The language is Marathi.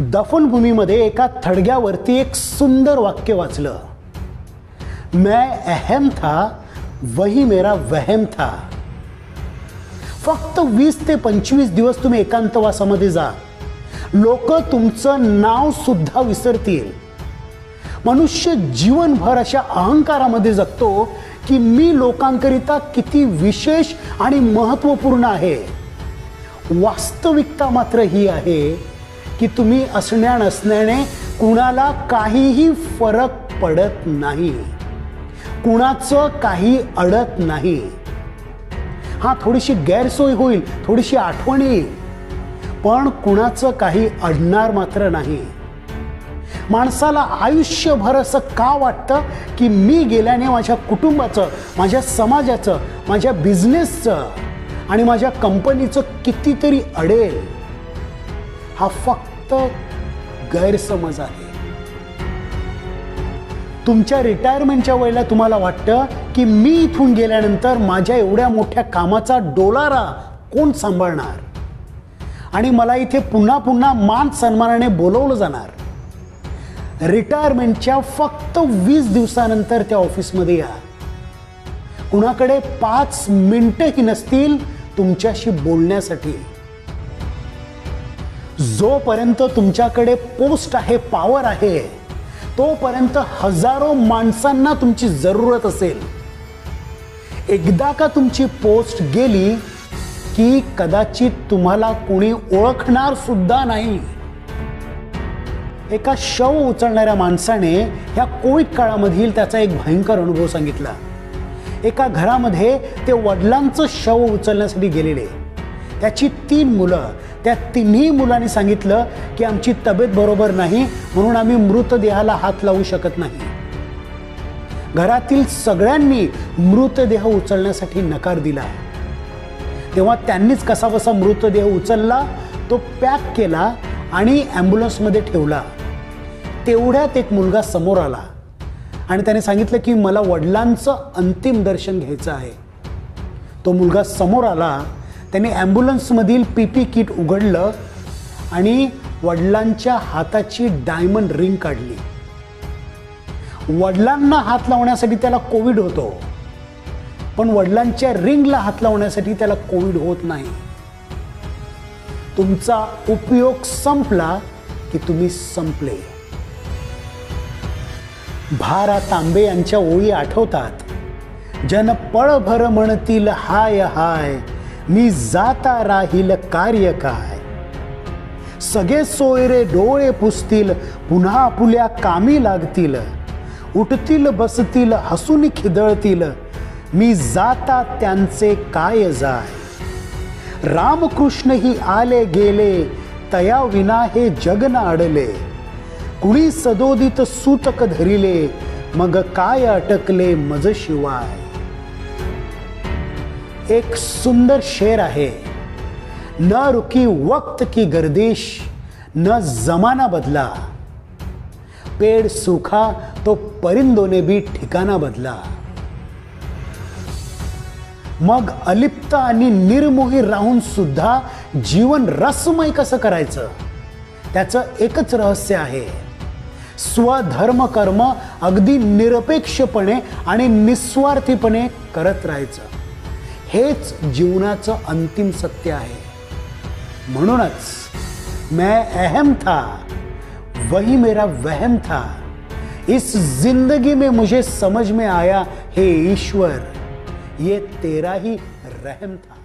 दफनभूमीमध्ये एका थडग्यावरती एक सुंदर वाक्य वाचलं, मैं अहम था वही मेरा वहम था. फक्त 20 ते 25 दिवस तुम्ही एकांतवासामध्ये जा, लोक तुमचं नाव सुद्धा विसरतील. मनुष्य जीवनभर अशा अहंकारामध्ये जगतो की मी लोकांकरिता किती विशेष आणि महत्त्वपूर्ण आहे. वास्तविकता मात्र ही आहे की तुम्ही असण्या नसण्याने कुणाला काहीही फरक पडत नाही, कुणाचं काही अडत नाही. हा, थोडीशी गैरसोय होईल, थोडीशी आठवण येईल, पण कुणाचं काही अडणार मात्र नाही. माणसाला आयुष्यभर असं का वाटतं की मी गेल्याने माझ्या कुटुंबाचं, माझ्या समाजाचं, माझ्या बिझनेसचं आणि माझ्या कंपनीचं कितीतरी अडेल. हा फक्त गैरसमज आहे. तुमच्या रिटायरमेंटच्या वेळेला तुम्हाला वाटतं की मी इथून गेल्यानंतर माझ्या एवढ्या मोठ्या कामाचा डोलारा कोण सांभाळणार आणि मला इथे पुन्हा पुन्हा मान सन्मानाने बोलवलं जाणार. रिटायरमेंटच्या फक्त 20 दिवसानंतर त्या ऑफिसमध्ये या. कुणाकडे 5 मिनिटंही नसतील तुमच्याशी बोलण्यासाठी. जोपर्यंत तुमच्याकडे पोस्ट आहे, पॉवर आहे, तोपर्यंत हजारो माणसांना तुमची जरूरत असेल. एकदा का तुमची पोस्ट गेली की कदाचित तुम्हाला कोणी ओळखणार सुद्धा नाही. एका शव उचलणाऱ्या माणसाने या कोविड काळामधील त्याचा एक भयंकर अनुभव सांगितला. एका घरामध्ये ते वडिलांचं शव उचलण्यासाठी गेलेले. त्याची 3 मुलं. त्या 3ही मुलांनी सांगितलं की आमची तब्येत बरोबर नाही, म्हणून आम्ही मृतदेहाला हात लावू शकत नाही. घरातील सगळ्यांनी मृतदेह उचलण्यासाठी नकार दिला. तेव्हा त्यांनीच कसाबसा मृतदेह उचलला, तो पॅक केला आणि ॲम्ब्युलन्समध्ये ठेवला. तेवढ्यात एक मुलगा समोर आला आणि त्याने सांगितलं की मला वडिलांचं अंतिम दर्शन घ्यायचं आहे. तो मुलगा समोर आला. त्याने ॲम्ब्युलन्समधील पीपी किट उघडलं आणि वडिलांच्या हाताची डायमंड रिंग काढली. वडिलांना हात लावण्यासाठी त्याला कोविड होतो, पण वडिलांच्या रिंगला हात लावण्यासाठी त्याला कोविड होत नाही. तुमचा उपयोग संपला की तुम्ही संपले. भा. तांबे यांच्या ओळी आठवतात, जन पळभर म्हणतील हाय हाय, मी जाता राहील कार्य काय. सगळे सोयरे डोळे पुसतील, पुन्हा आपुल्या कामी लागतील, उठतील बसतील हसून खिदळतील, मी जाता त्यांचे काय जाय. रामकृष्ण ही आले गेले, तया विना हे जग न अडले, कुणी सदोदित सूतक धरिले, मग काय अटकले मज शिवाय. एक सुंदर शेर आहे, न रुकी वक्त की गर्दिश, न जमाना बदला, पेड़ सूखा तो परिंदों ने भी ठिकाना बदला. मग अलिप्त आणि निर्मोही राहून सुद्धा जीवन रसमय कसं करायचं, त्याचं एकच रहस्य आहे. स्वधर्म कर्म अगदी निरपेक्षपणे आणि निस्वार्थीपणे करत राहायचं. हेच जीवनाचं अंतिम सत्य आहे. म्हणूनच मैं अहम था वही मेरा वहम था, इस जिंदगी में मुझे समझ में आया हे ईश्वर, ये तेरा ही रहम था.